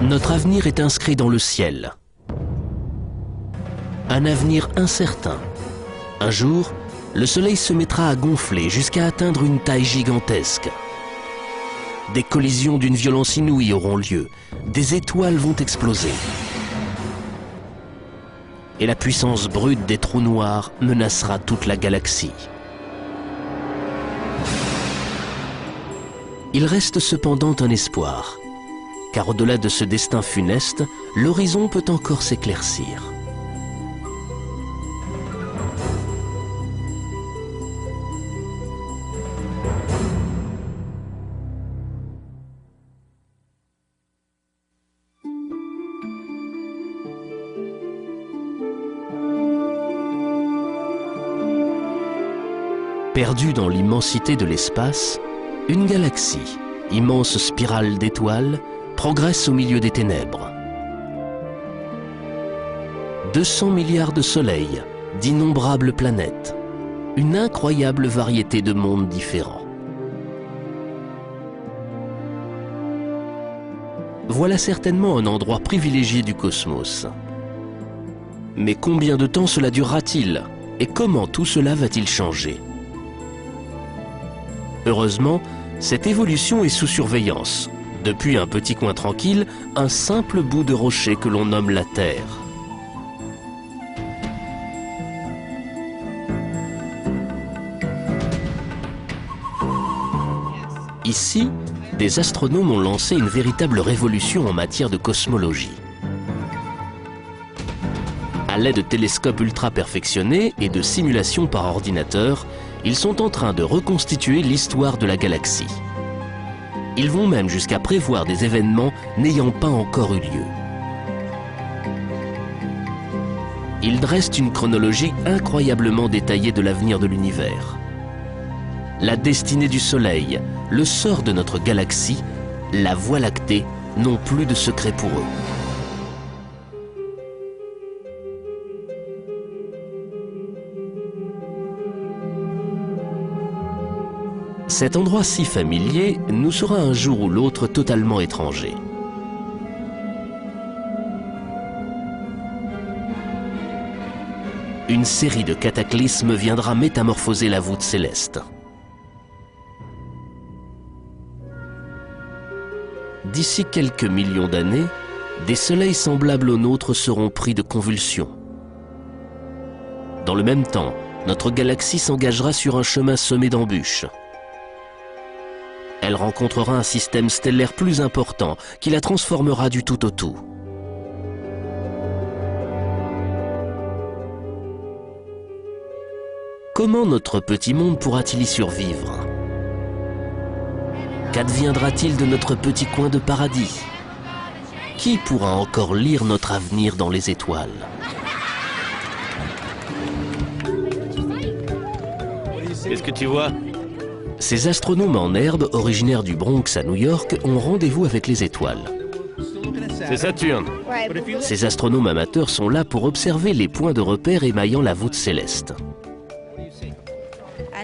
Notre avenir est inscrit dans le ciel. Un avenir incertain. Un jour, le Soleil se mettra à gonfler jusqu'à atteindre une taille gigantesque. Des collisions d'une violence inouïe auront lieu. Des étoiles vont exploser. Et la puissance brute des trous noirs menacera toute la galaxie. Il reste cependant un espoir, car au-delà de ce destin funeste, l'horizon peut encore s'éclaircir. Perdue dans l'immensité de l'espace, une galaxie, immense spirale d'étoiles, progresse au milieu des ténèbres. 200 milliards de soleils, d'innombrables planètes, une incroyable variété de mondes différents. Voilà certainement un endroit privilégié du cosmos. Mais combien de temps cela durera-t-il? Et comment tout cela va-t-il changer? Heureusement, cette évolution est sous surveillance. Depuis un petit coin tranquille, un simple bout de rocher que l'on nomme la Terre. Ici, des astronomes ont lancé une véritable révolution en matière de cosmologie. À l'aide de télescopes ultra perfectionnés et de simulations par ordinateur, ils sont en train de reconstituer l'histoire de la galaxie. Ils vont même jusqu'à prévoir des événements n'ayant pas encore eu lieu. Ils dressent une chronologie incroyablement détaillée de l'avenir de l'univers. La destinée du Soleil, le sort de notre galaxie, la Voie lactée n'ont plus de secret pour eux. Cet endroit si familier nous sera un jour ou l'autre totalement étranger. Une série de cataclysmes viendra métamorphoser la voûte céleste. D'ici quelques millions d'années, des soleils semblables aux nôtres seront pris de convulsions. Dans le même temps, notre galaxie s'engagera sur un chemin semé d'embûches. Elle rencontrera un système stellaire plus important qui la transformera du tout au tout. Comment notre petit monde pourra-t-il y survivre? Qu'adviendra-t-il de notre petit coin de paradis? Qui pourra encore lire notre avenir dans les étoiles? Qu'est-ce que tu vois? Ces astronomes en herbe, originaires du Bronx à New York, ont rendez-vous avec les étoiles. C'est Saturne. Ces astronomes amateurs sont là pour observer les points de repère émaillant la voûte céleste.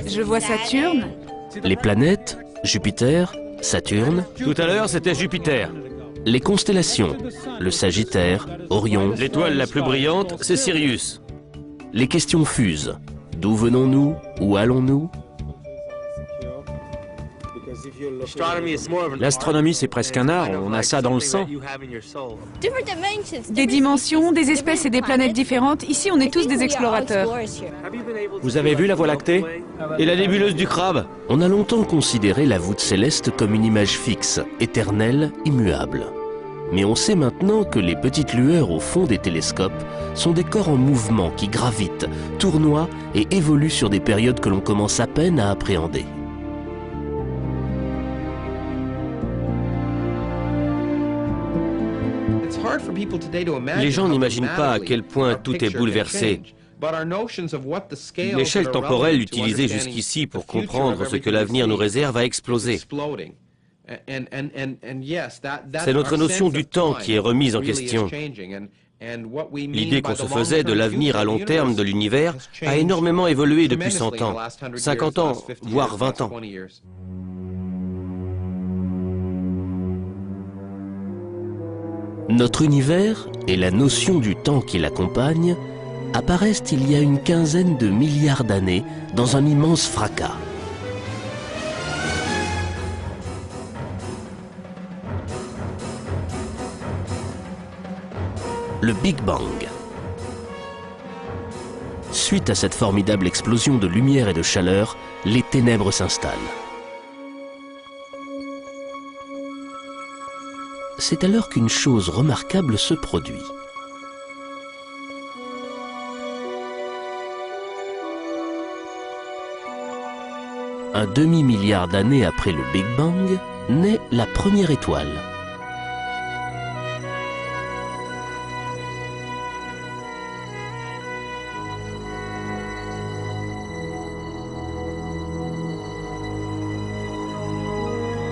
Je vois Saturne. Les planètes, Jupiter, Saturne. Tout à l'heure, c'était Jupiter. Les constellations, le Sagittaire, Orion. L'étoile la plus brillante, c'est Sirius. Les questions fusent. D'où venons-nous? Où allons-nous? L'astronomie, c'est presque un art, on a ça dans le sang. Des dimensions, des espèces et des planètes différentes. Ici, on est tous des explorateurs. Vous avez vu la Voie lactée? Et la nébuleuse du crabe? On a longtemps considéré la voûte céleste comme une image fixe, éternelle, immuable. Mais on sait maintenant que les petites lueurs au fond des télescopes sont des corps en mouvement qui gravitent, tournoient et évoluent sur des périodes que l'on commence à peine à appréhender. Les gens n'imaginent pas à quel point tout est bouleversé. L'échelle temporelle utilisée jusqu'ici pour comprendre ce que l'avenir nous réserve a explosé. C'est notre notion du temps qui est remise en question. L'idée qu'on se faisait de l'avenir à long terme de l'univers a énormément évolué depuis 100 ans, 50 ans, voire 20 ans. Notre univers et la notion du temps qui l'accompagne apparaissent il y a une quinzaine de milliards d'années dans un immense fracas. Le Big Bang. Suite à cette formidable explosion de lumière et de chaleur, les ténèbres s'installent. C'est alors qu'une chose remarquable se produit. Un demi-milliard d'années après le Big Bang, naît la première étoile.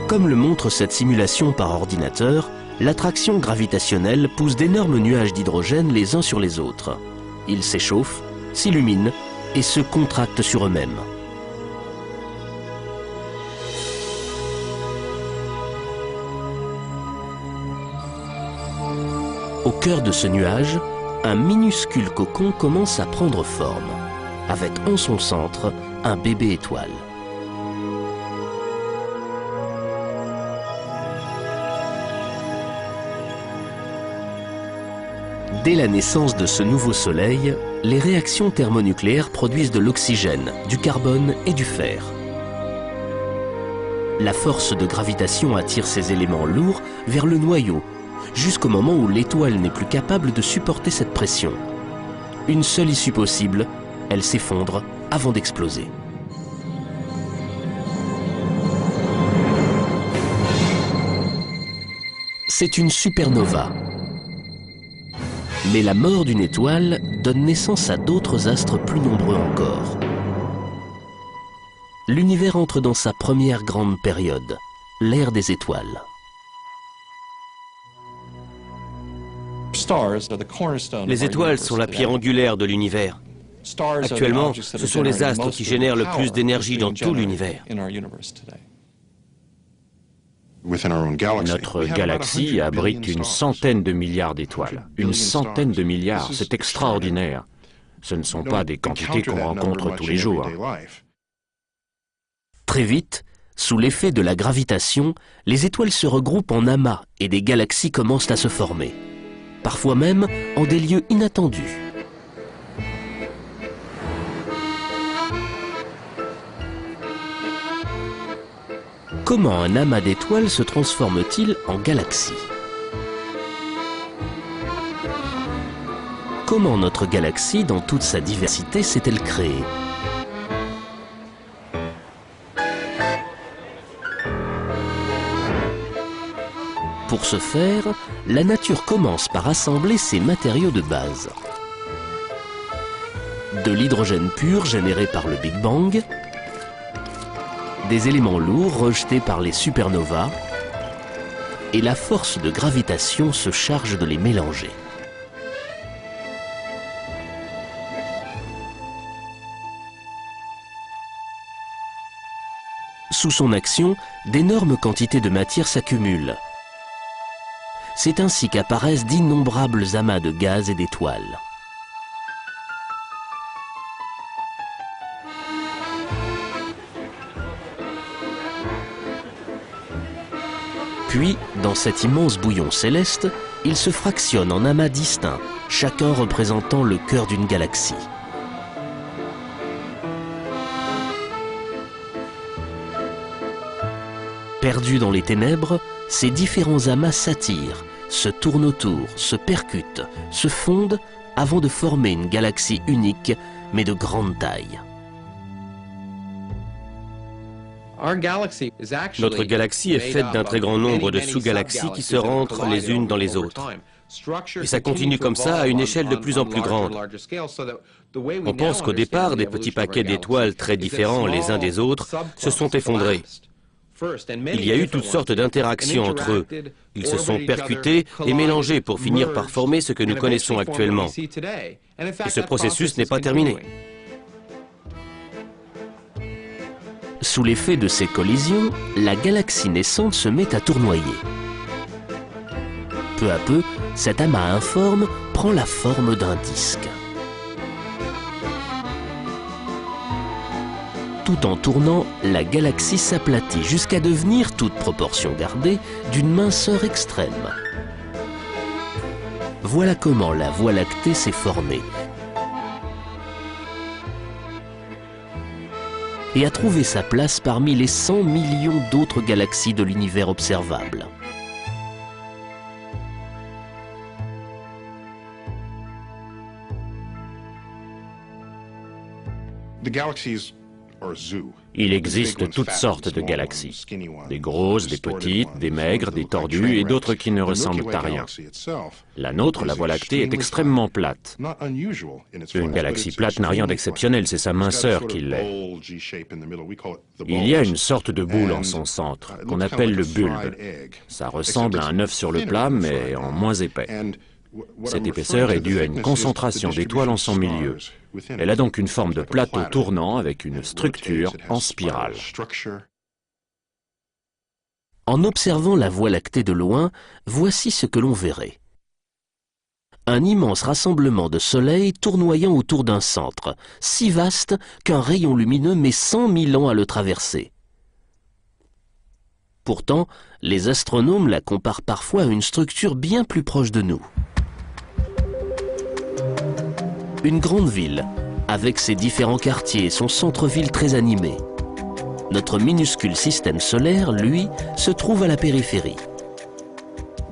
Comme le montre cette simulation par ordinateur, l'attraction gravitationnelle pousse d'énormes nuages d'hydrogène les uns sur les autres. Ils s'échauffent, s'illuminent et se contractent sur eux-mêmes. Au cœur de ce nuage, un minuscule cocon commence à prendre forme, avec en son centre un bébé étoile. Dès la naissance de ce nouveau soleil, les réactions thermonucléaires produisent de l'oxygène, du carbone et du fer. La force de gravitation attire ces éléments lourds vers le noyau, jusqu'au moment où l'étoile n'est plus capable de supporter cette pression. Une seule issue possible, elle s'effondre avant d'exploser. C'est une supernova. Mais la mort d'une étoile donne naissance à d'autres astres plus nombreux encore. L'univers entre dans sa première grande période, l'ère des étoiles. Les étoiles sont la pierre angulaire de l'univers. Actuellement, ce sont les astres qui génèrent le plus d'énergie dans tout l'univers. Notre galaxie abrite une centaine de milliards d'étoiles. Une centaine de milliards, c'est extraordinaire. Ce ne sont pas des quantités qu'on rencontre tous les jours. Très vite, sous l'effet de la gravitation, les étoiles se regroupent en amas et des galaxies commencent à se former. Parfois même en des lieux inattendus. Comment un amas d'étoiles se transforme-t-il en galaxie? Comment notre galaxie, dans toute sa diversité, s'est-elle créée? Pour ce faire, la nature commence par assembler ses matériaux de base. De l'hydrogène pur généré par le Big Bang, des éléments lourds rejetés par les supernovas, et la force de gravitation se charge de les mélanger. Sous son action, d'énormes quantités de matière s'accumulent. C'est ainsi qu'apparaissent d'innombrables amas de gaz et d'étoiles. Puis, dans cet immense bouillon céleste, il se fractionne en amas distincts, chacun représentant le cœur d'une galaxie. Perdus dans les ténèbres, ces différents amas s'attirent, se tournent autour, se percutent, se fondent avant de former une galaxie unique, mais de grande taille. Notre galaxie est faite d'un très grand nombre de sous-galaxies qui se rentrent les unes dans les autres. Et ça continue comme ça à une échelle de plus en plus grande. On pense qu'au départ, des petits paquets d'étoiles très différents les uns des autres se sont effondrés. Il y a eu toutes sortes d'interactions entre eux. Ils se sont percutés et mélangés pour finir par former ce que nous connaissons actuellement. Et ce processus n'est pas terminé. Sous l'effet de ces collisions, la galaxie naissante se met à tournoyer. Peu à peu, cet amas informe prend la forme d'un disque. Tout en tournant, la galaxie s'aplatit jusqu'à devenir, toute proportion gardée, d'une minceur extrême. Voilà comment la Voie lactée s'est formée et a trouvé sa place parmi les 100 millions d'autres galaxies de l'univers observable. Il existe toutes sortes de galaxies, des grosses, des petites, des maigres, des tordues et d'autres qui ne ressemblent à rien. La nôtre, la Voie lactée, est extrêmement plate. Une galaxie plate n'a rien d'exceptionnel, c'est sa minceur qui l'est. Il y a une sorte de boule en son centre, qu'on appelle le bulbe. Ça ressemble à un œuf sur le plat, mais en moins épais. Cette épaisseur est due à une concentration d'étoiles en son milieu. Elle a donc une forme de plateau tournant avec une structure en spirale. En observant la Voie lactée de loin, voici ce que l'on verrait. Un immense rassemblement de soleils tournoyant autour d'un centre, si vaste qu'un rayon lumineux met 100 000 ans à le traverser. Pourtant, les astronomes la comparent parfois à une structure bien plus proche de nous. Une grande ville, avec ses différents quartiers et son centre-ville très animé. Notre minuscule système solaire, lui, se trouve à la périphérie.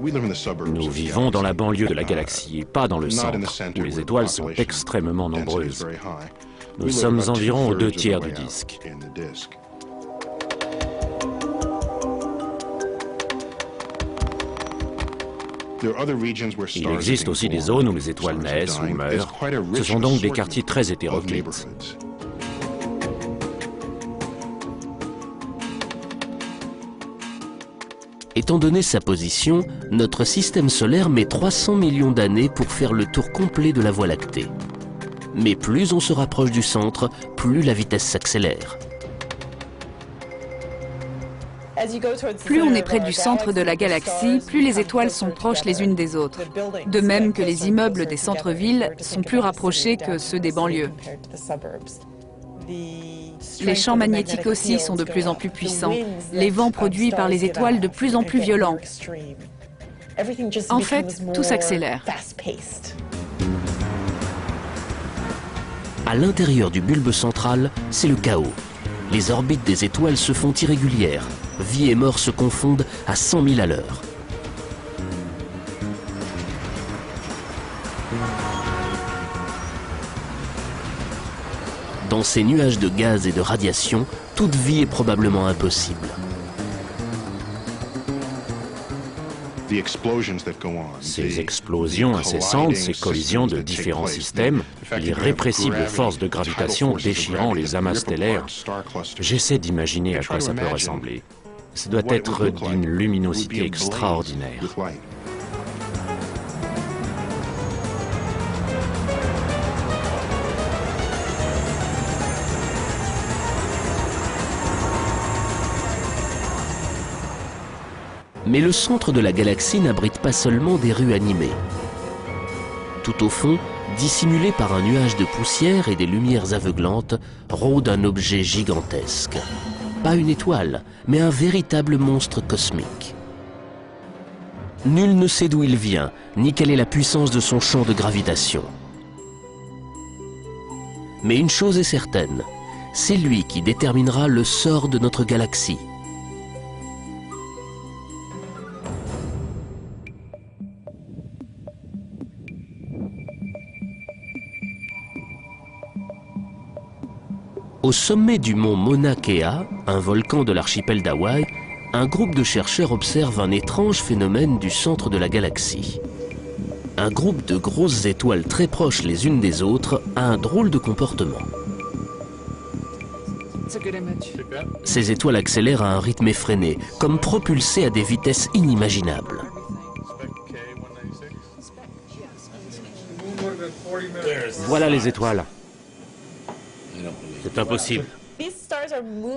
Nous vivons dans la banlieue de la galaxie et pas dans le centre, où les étoiles sont extrêmement nombreuses. Nous sommes environ aux 2 tiers du disque. Il existe aussi des zones où les étoiles naissent ou meurent. Ce sont donc des quartiers très hétéroclites. Étant donné sa position, notre système solaire met 300 millions d'années pour faire le tour complet de la Voie lactée. Mais plus on se rapproche du centre, plus la vitesse s'accélère. Plus on est près du centre de la galaxie, plus les étoiles sont proches les unes des autres. De même que les immeubles des centres-villes sont plus rapprochés que ceux des banlieues. Les champs magnétiques aussi sont de plus en plus puissants, les vents produits par les étoiles de plus en plus violents. En fait, tout s'accélère. À l'intérieur du bulbe central, c'est le chaos. Les orbites des étoiles se font irrégulières. Vie et mort se confondent à 100 000 à l'heure. Dans ces nuages de gaz et de radiation, toute vie est probablement impossible. Ces explosions incessantes, ces collisions de différents systèmes, l'irrépressible force de gravitation déchirant les amas stellaires, j'essaie d'imaginer à quoi ça peut ressembler. Ça doit être d'une luminosité extraordinaire. Mais le centre de la galaxie n'abrite pas seulement des rues animées. Tout au fond, dissimulé par un nuage de poussière et des lumières aveuglantes, rôde un objet gigantesque. Pas une étoile, mais un véritable monstre cosmique. Nul ne sait d'où il vient, ni quelle est la puissance de son champ de gravitation. Mais une chose est certaine, c'est lui qui déterminera le sort de notre galaxie. Au sommet du mont Mauna Kea, un volcan de l'archipel d'Hawaï, un groupe de chercheurs observe un étrange phénomène du centre de la galaxie. Un groupe de grosses étoiles très proches les unes des autres a un drôle de comportement. Ces étoiles accélèrent à un rythme effréné, comme propulsées à des vitesses inimaginables. Voilà les étoiles. C'est impossible.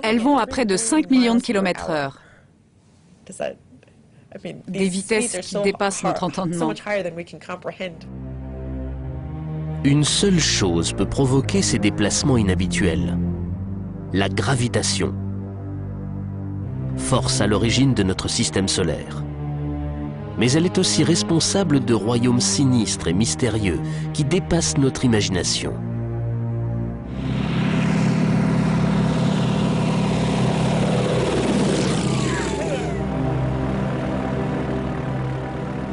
Elles vont à près de 5 millions de kilomètres/heure. des vitesses qui dépassent notre entendement. Une seule chose peut provoquer ces déplacements inhabituels: la gravitation. Force à l'origine de notre système solaire. Mais elle est aussi responsable de royaumes sinistres et mystérieux qui dépassent notre imagination.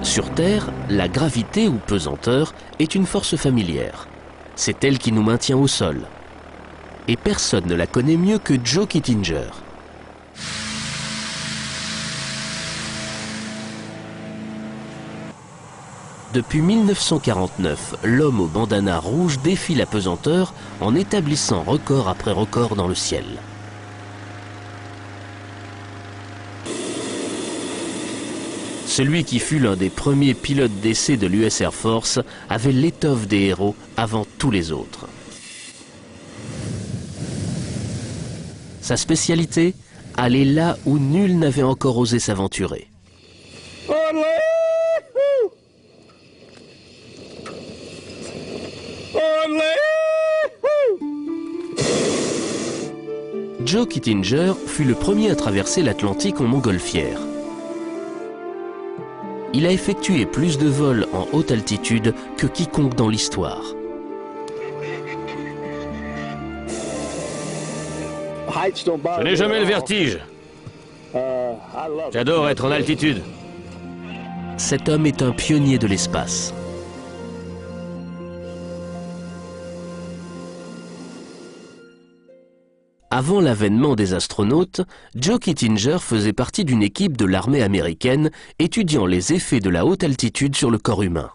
Sur Terre, la gravité ou pesanteur est une force familière. C'est elle qui nous maintient au sol. Et personne ne la connaît mieux que Joe Kittinger. Depuis 1949, l'homme au bandana rouge défie la pesanteur en établissant record après record dans le ciel. Celui qui fut l'un des premiers pilotes d'essai de l'US Air Force avait l'étoffe des héros avant tous les autres. Sa spécialité, aller là où nul n'avait encore osé s'aventurer. Joe Kittinger fut le premier à traverser l'Atlantique en montgolfière. Il a effectué plus de vols en haute altitude que quiconque dans l'histoire. Je n'ai jamais le vertige. J'adore être en altitude. Cet homme est un pionnier de l'espace. Avant l'avènement des astronautes, Joe Kittinger faisait partie d'une équipe de l'armée américaine étudiant les effets de la haute altitude sur le corps humain.